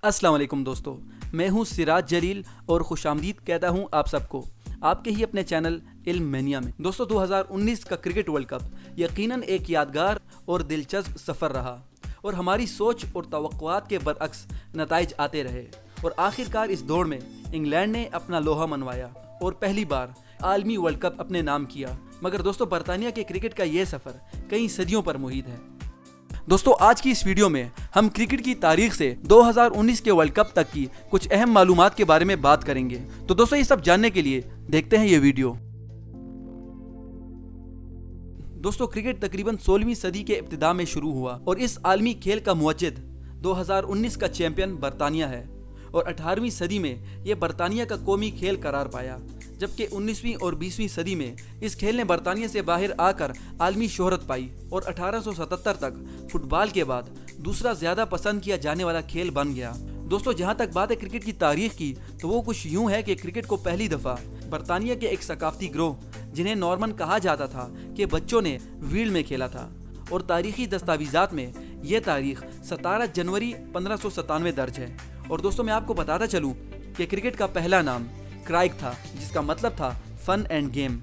अस्सलाम वालेकुम दोस्तों, मैं हूं सिराज जलील और खुशामदीद कहता हूं आप सबको आपके ही अपने चैनल इल्म मैनिया में। दोस्तों 2019 का क्रिकेट वर्ल्ड कप यकीनन एक यादगार और दिलचस्प सफ़र रहा और हमारी सोच और तवक्कुआत के बरअक्स नताइज आते रहे और आखिरकार इस दौड़ में इंग्लैंड ने अपना लोहा मनवाया और पहली बार आलमी वर्ल्ड कप अपने नाम किया। मगर दोस्तों बरतानिया के क्रिकेट का ये सफ़र कई सदियों पर मुहित है। दोस्तों आज की इस वीडियो में हम क्रिकेट की तारीख से 2019 के वर्ल्ड कप तक की कुछ अहम मालूमात के बारे में बात करेंगे। तो दोस्तों ये सब जानने के लिए देखते हैं ये वीडियो। दोस्तों क्रिकेट तकरीबन 16वीं सदी के इब्तिदा में शुरू हुआ और इस आलमी खेल का मुवज्जिद 2019 का चैंपियन बरतानिया है और 18वीं सदी में ये बरतानिया का कौमी खेल करार पाया, जबकि 19वीं और 20वीं सदी में इस खेल ने बरतानिया से बाहर आकर आलमी शोहरत पाई और 1877 तक फुटबॉल के बाद दूसरा ज़्यादा पसंद किया जाने वाला खेल बन गया। दोस्तों जहां तक बात है क्रिकेट की तारीख की तो वो कुछ यूं है कि क्रिकेट को पहली दफ़ा बरतानिया के एक सकाफती ग्रोह जिन्हें नॉर्मन कहा जाता था के बच्चों ने वील्ड में खेला था और तारीखी दस्तावेजात में ये तारीख 17 जनवरी 1597 दर्ज है। और दोस्तों मैं आपको बताता चलूँ कि क्रिकेट का पहला नाम क्राइक था, जिसका मतलब था फन एंड गेम।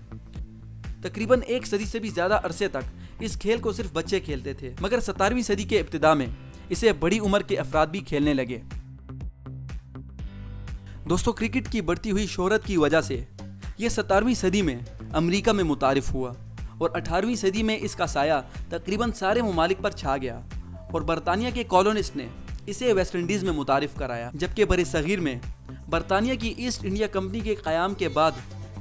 तकरीबन एक सदी से भी ज़्यादा अरसे तक इस खेल को सिर्फ बच्चे खेलते थे, मगर 17वीं सदी के इब्तिदा में इसे बड़ी उम्र के अफराद भी खेलने लगे। दोस्तों क्रिकेट की बढ़ती हुई शोहरत की वजह से ये 17वीं सदी में अमेरिका में मुतारिफ हुआ और 18वीं सदी में इसका साया तकरीबन सारे ममालिक पर छा गया और बरतानिया के कॉलोनिस्ट ने इसे वेस्ट इंडीज़ में मुतारिफ कराया, जबकि बरे सगीर में बरतानिया की ईस्ट इंडिया कंपनी के क़याम के बाद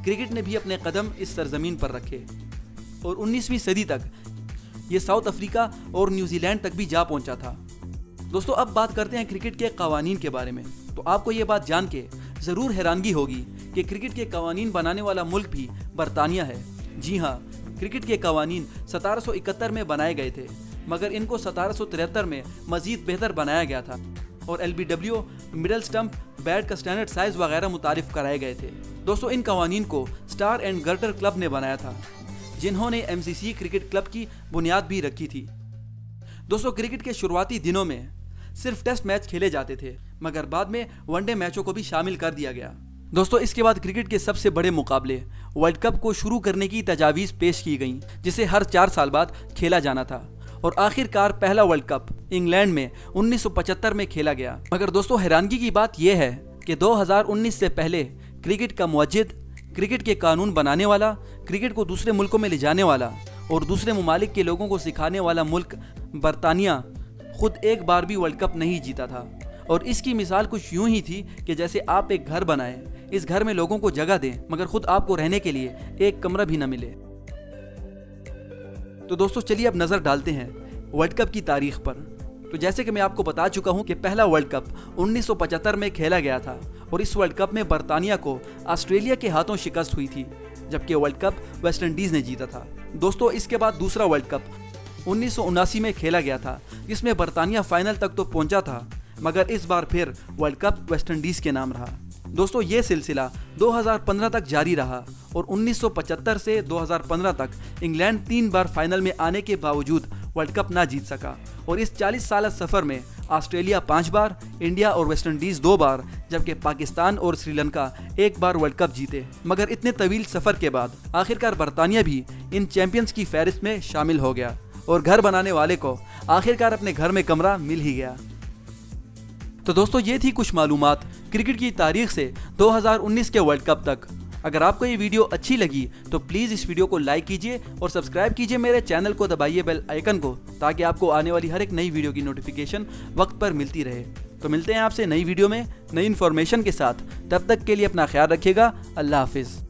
क्रिकेट ने भी अपने कदम इस सरजमीन पर रखे और 19वीं सदी तक ये साउथ अफ्रीका और न्यूजीलैंड तक भी जा पहुंचा था। दोस्तों अब बात करते हैं क्रिकेट के कवानीन के बारे में। तो आपको ये बात जान के ज़रूर हैरानगी होगी कि क्रिकेट के कवानीन बनाने वाला मुल्क भी बरतानिया है। जी हाँ, क्रिकेट के कवानीन 1771 में बनाए गए थे, मगर इनको 1773 में मज़ीद बेहतर बनाया गया था और LBW, मिडल स्टंप, बैट का स्टैंडर्ड साइज वगैरह मुतारिफ कराए गए थे। दोस्तों इन कवानीन को स्टार एंड गर्टर क्लब ने बनाया था, जिन्होंने MCC क्रिकेट क्लब की बुनियाद भी रखी थी। दोस्तों क्रिकेट के शुरुआती दिनों में सिर्फ टेस्ट मैच खेले जाते थे, मगर बाद में वनडे मैचों को भी शामिल कर दिया गया। दोस्तों इसके बाद क्रिकेट के सबसे बड़े मुकाबले वर्ल्ड कप को शुरू करने की तजावीज़ पेश की गई, जिसे हर 4 साल बाद खेला जाना था और आखिरकार पहला वर्ल्ड कप इंग्लैंड में 1975 में खेला गया। मगर दोस्तों हैरानगी की बात यह है कि 2019 से पहले क्रिकेट का मुवज्जिद, क्रिकेट के कानून बनाने वाला, क्रिकेट को दूसरे मुल्कों में ले जाने वाला और दूसरे ममालिक के लोगों को सिखाने वाला मुल्क बरतानिया खुद एक बार भी वर्ल्ड कप नहीं जीता था। और इसकी मिसाल कुछ यूं ही थी कि जैसे आप एक घर बनाएं, इस घर में लोगों को जगह दें, मगर खुद आपको रहने के लिए एक कमरा भी न मिले। तो दोस्तों चलिए अब नज़र डालते हैं वर्ल्ड कप की तारीख पर। तो जैसे कि मैं आपको बता चुका हूं कि पहला वर्ल्ड कप 1975 में खेला गया था और इस वर्ल्ड कप में बरतानिया को ऑस्ट्रेलिया के हाथों शिकस्त हुई थी, जबकि वर्ल्ड कप वेस्ट इंडीज़ ने जीता था। दोस्तों इसके बाद दूसरा वर्ल्ड कप 1979 में खेला गया था, जिसमें बरतानिया फाइनल तक तो पहुंचा था, मगर इस बार फिर वर्ल्ड कप वेस्ट इंडीज़ के नाम रहा। दोस्तों ये सिलसिला 2015 तक जारी रहा और 1975 से 2015 तक इंग्लैंड 3 बार फाइनल में आने के बावजूद वर्ल्ड कप ना जीत सका और इस 40 साल सफ़र में ऑस्ट्रेलिया 5 बार, इंडिया और वेस्ट इंडीज़ 2 बार, जबकि पाकिस्तान और श्रीलंका 1 बार वर्ल्ड कप जीते। मगर इतने तवील सफ़र के बाद आखिरकार बरतानिया भी इन चैंपियंस की फहरिस्त में शामिल हो गया और घर बनाने वाले को आखिरकार अपने घर में कमरा मिल ही गया। तो दोस्तों ये थी कुछ मालूमात क्रिकेट की तारीख से 2019 के वर्ल्ड कप तक। अगर आपको ये वीडियो अच्छी लगी तो प्लीज़ इस वीडियो को लाइक कीजिए और सब्सक्राइब कीजिए मेरे चैनल को, दबाइए बेल आइकन को, ताकि आपको आने वाली हर एक नई वीडियो की नोटिफिकेशन वक्त पर मिलती रहे। तो मिलते हैं आपसे नई वीडियो में नई इन्फॉर्मेशन के साथ। तब तक के लिए अपना ख्याल रखिएगा। अल्लाह हाफिज़।